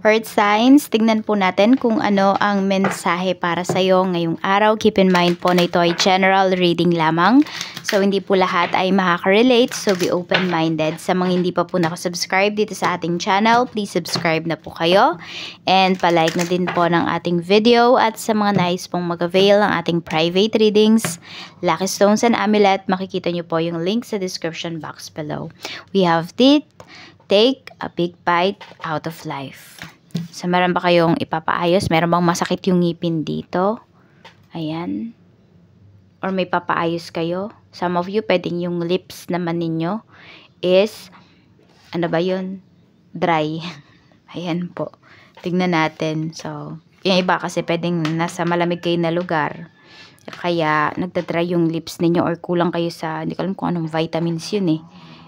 Earth signs, tignan po natin kung ano ang mensahe para sa iyo ngayong araw. Keep in mind po na ito ay general reading lamang. So, hindi po lahat ay makaka-relate. So, be open-minded. Sa mga hindi pa po nakasubscribe dito sa ating channel, please subscribe na po kayo. And palike na din po ng ating video. At sa mga nais pong mag-avail ng ating private readings, Lucky Stones and Amulet, makikita nyo po yung link sa description box below. We have Take a big bite out of life. So, meron ba kayong ipapaayos? Meron bang masakit yung ngipin dito? Ayan. Or may papaayos kayo? Some of you, pwedeng yung lips naman ninyo is, ano ba yun? Dry. Ayan po. Tignan natin. So, yung iba kasi pwedeng nasa malamig kayo na lugar. Kaya, nagdadry yung lips ninyo or kulang kayo sa, hindi ko alam kung anong vitamins yun eh.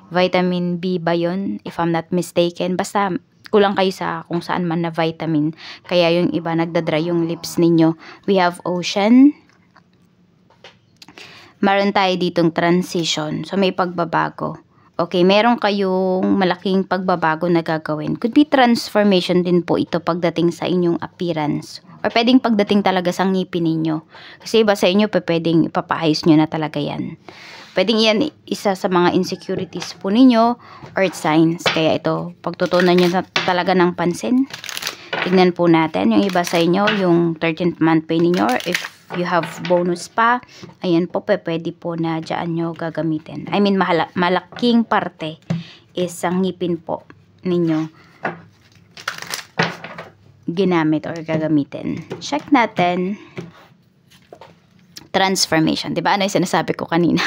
Vitamin B ba yun? If I'm not mistaken. Basta, kulang kayo sa kung saan man na vitamin. Kaya yung iba, nagdadry yung lips ninyo. We have ocean. Meron tayo ditong transition. So, may pagbabago. Okay, meron kayong malaking pagbabago na gagawin. Could be transformation din po ito pagdating sa inyong appearance. Or pwedeng pagdating talaga sa ngipin ninyo. Kasi iba sa inyo, pwedeng ipapaayos nyo na talaga yan. Pwedeng yan isa sa mga insecurities po ninyo, earth signs. Kaya ito, pagtutunan nyo na talaga ng pansin. Tignan po natin yung iba sa inyo, yung 13th month pay ninyo. If you have bonus pa, ayan po, pwede po na dyan nyo gagamitin. I mean, malaking parte is ang ngipin po ninyo ginamit or gagamitin. Check natin. Transformation. Diba? Ano yung sinasabi ko kanina?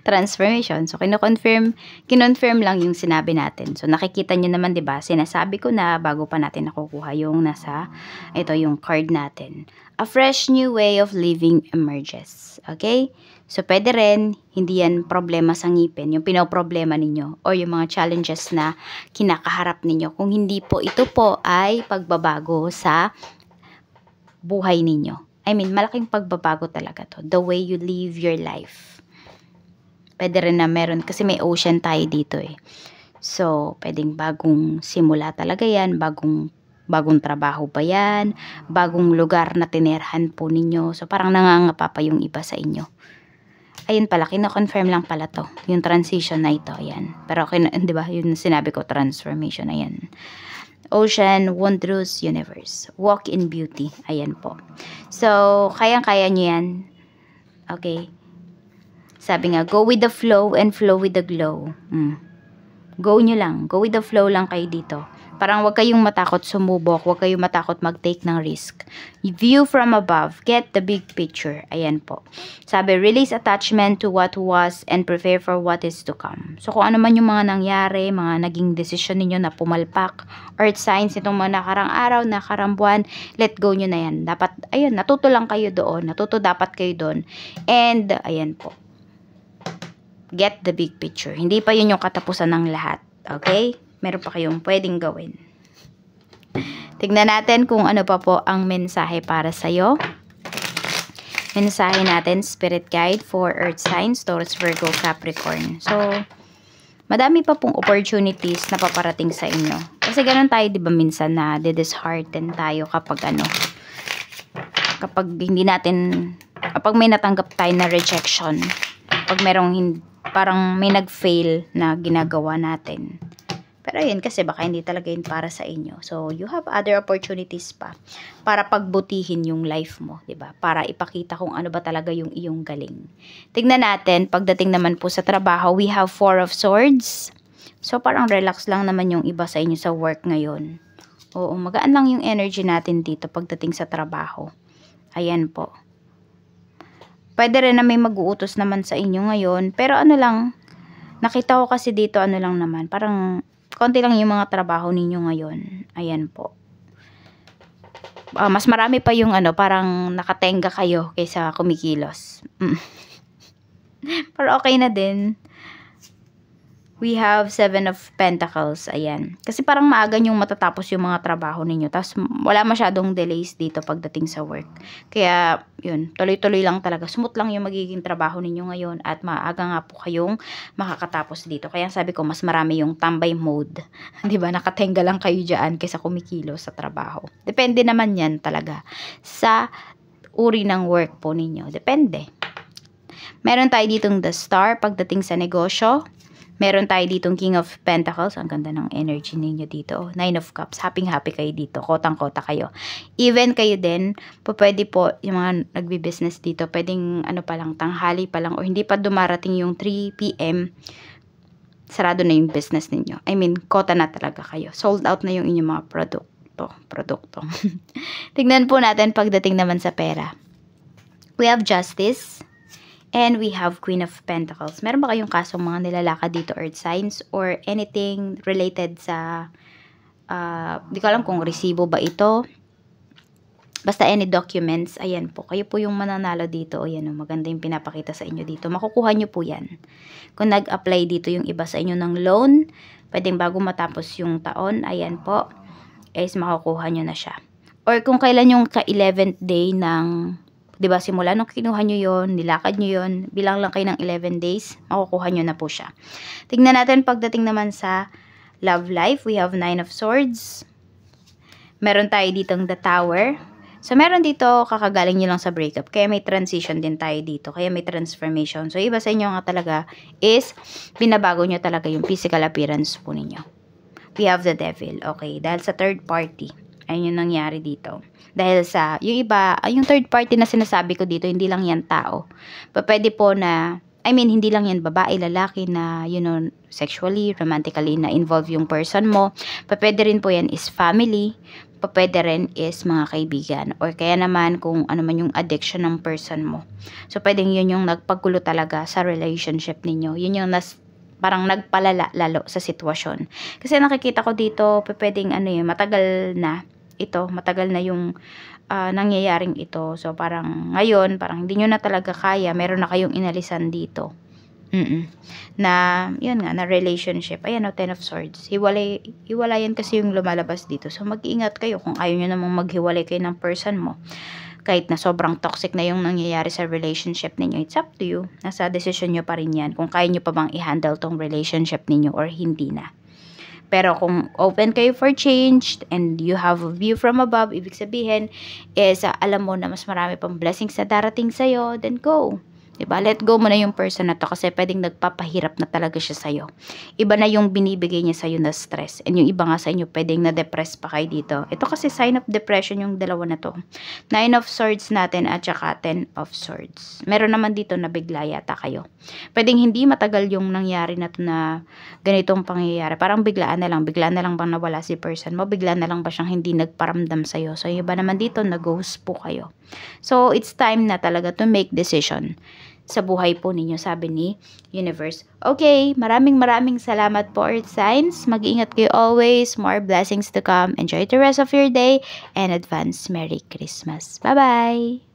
Transformation. So, kinonfirm lang yung sinabi natin. So, nakikita nyo naman, diba? Sinasabi ko na bago pa natin nakukuha yung nasa, ito yung card natin. A fresh new way of living emerges. Okay? So, pwede rin, hindi yan problema sa ngipin, yung pinoproblema ninyo, o yung mga challenges na kinakaharap ninyo. Kung hindi po, ito po ay pagbabago sa buhay ninyo. I mean, malaking pagbabago talaga to. The way you live your life. Pwede rin na meron, kasi may ocean tayo dito eh. So, pwedeng bagong simula talaga yan, bagong trabaho pa yan, bagong lugar na tinerhan po ninyo. So, parang nangangapa pa yung iba sa inyo. Ayun pala, kino-confirm lang pala to. Yung transition na ito, ayan. Pero, di ba, yung sinabi ko, transformation, ayan. Ocean, wondrous universe. Walk in beauty. Ayan po. So, kayang-kaya nyo yan. Okay. Sabi nga, go with the flow and flow with the glow. Go nyo lang. Go with the flow lang kayo dito. Parang wag kayong matakot sumubok. Wag kayong matakot mag-take ng risk. View from above. Get the big picture. Ayan po. Sabi, release attachment to what was and prepare for what is to come. So, kung ano man yung mga nangyari, mga naging decision ninyo na pumalpak, earth signs, itong mga nakarang araw, nakarang buwan, let go nyo na yan. Dapat, ayun, natuto lang kayo doon. Natuto dapat kayo doon. And, ayan po. Get the big picture. Hindi pa yun yung katapusan ng lahat. Okay? Meron pa kayong pwedeng gawin. Tignan natin kung ano pa po ang mensahe para sa'yo. Mensahe natin, Spirit Guide for Earth Signs, Taurus, Virgo, Capricorn. So, madami pa pong opportunities na paparating sa inyo. Kasi ganun tayo, di ba, minsan na dishearten tayo kapag kapag hindi natin, kapag may natanggap tayo na rejection, kapag merong parang may nag-fail na ginagawa natin. Pero yun, kasi baka hindi talaga yun para sa inyo. So, you have other opportunities pa para pagbutihin yung life mo, diba? Para ipakita kung ano ba talaga yung iyong galing. Tignan natin, pagdating naman po sa trabaho, we have 4 of Swords. So, parang relax lang naman yung iba sa inyo sa work ngayon. Oo, magaan lang yung energy natin dito pagdating sa trabaho. Ayan po. Pwede rin na may mag-uutos naman sa inyo ngayon. Pero ano lang, nakita ko kasi dito ano lang naman, parang konti lang yung mga trabaho ninyo ngayon. Ayan po. Mas marami pa yung parang nakatenga kayo kaysa kumikilos. Pero okay na din. We have 7 of Pentacles, ayan. Kasi parang maaga yung matatapos yung mga trabaho ninyo. Tapos wala masyadong delays dito pagdating sa work. Kaya, yun, tuloy-tuloy lang talaga. Smooth lang yung magiging trabaho ninyo ngayon at maaga nga po kayong makakatapos dito. Kaya sabi ko, mas marami yung tambay mode. 'Di ba? Nakatenga lang kayo dyan kaysa kumikilo sa trabaho. Depende naman yan talaga sa uri ng work po ninyo. Depende. Meron tayo ditong the Star pagdating sa negosyo. Meron tayo ditong King of Pentacles. Ang ganda ng energy ninyo dito. 9 of Cups. Happy-happy kayo dito. Kotang-kota kayo. Even kayo din, pwede po, yung mga nagbi-business dito, pwedeng ano pa lang, tanghali pa lang, o hindi pa dumarating yung 3 p.m., sarado na yung business ninyo. I mean, kota na talaga kayo. Sold out na yung inyong mga produkto. Tignan po natin pagdating naman sa pera. We have Justice. And we have Queen of Pentacles. Meron ba kayong kasong mga nilalakad dito, earth signs, or anything related sa, di ko alam kung resibo ba ito. Basta any documents, ayan po. Kayo po yung mananalo dito. Ayan o, maganda yung pinapakita sa inyo dito. Makukuha nyo po yan. Kung nag-apply dito yung iba sa inyo ng loan, pwedeng bago matapos yung taon, ayan po, is makukuha nyo na siya. Or kung kailan yung ka-11th day ng, diba, simula nung kinuha nyo yon, nilakad nyo yon, bilang lang kayo ng 11 days, makukuha nyo na po siya. Tignan natin pagdating naman sa love life. We have 9 of Swords. Meron tayo ditong the Tower. So, meron dito, kakagaling nyo lang sa breakup. Kaya may transition din tayo dito. Kaya may transformation. So, iba sa inyo nga talaga is, binabago nyo talaga yung physical appearance po ninyo. We have the Devil. Okay, dahil sa third party. Ayun yung nangyari dito. Dahil sa, yung iba, yung third party na sinasabi ko dito, hindi lang yan tao. Pwede po na, I mean, hindi lang yan babae, lalaki na, you know, sexually, romantically na involve yung person mo. Pwede rin po yan is family. Pwede rin is mga kaibigan. Or kaya naman kung ano man yung addiction ng person mo. So, pwedeng yun yung nagpagulo talaga sa relationship ninyo. Yun yung parang nagpalala lalo sa sitwasyon. Kasi nakikita ko dito, pwedeng ano yun, matagal na yung nangyayaring ito. So, parang ngayon, parang hindi nyo na talaga kaya. Meron na kayong inalisan dito. Na, yun nga, na relationship. Ayan o, 10 of Swords. Hiwalayan kasi yung lumalabas dito. So, mag-iingat kayo kung ayaw nyo namang maghiwalay kayo ng person mo. Kahit na sobrang toxic na yung nangyayari sa relationship ninyo, it's up to you. Nasa decision nyo pa rin yan. Kung kaya nyo pa bang i-handle tong relationship ninyo or hindi na. Pero kung open kayo for change and you have a view from above, ibig sabihin is alam mo na mas marami pang blessings na darating sa'yo, then go. Diba? Let go mo na yung person na to kasi pwedeng nagpapahirap na talaga siya sa'yo. Iba na yung binibigay niya sa'yo na stress. And yung iba nga sa inyo, pwedeng na-depress pa kayo dito. Ito kasi sign of depression yung dalawa na to. 9 of Swords natin at saka 10 of Swords. Meron naman dito na bigla yata kayo. Pwedeng hindi matagal yung nangyari na to na ganitong pangyayari. Parang biglaan na lang bang nawala si person mo. Bigla na lang ba siyang hindi nagparamdam sa'yo. So yung iba naman dito, na-ghost po kayo. So it's time na talaga to make decision sa buhay po ninyo, sabi ni Universe. Okay, maraming salamat po, Earth Signs. Mag-iingat kayo always. More blessings to come. Enjoy the rest of your day and advance Merry Christmas. Bye-bye!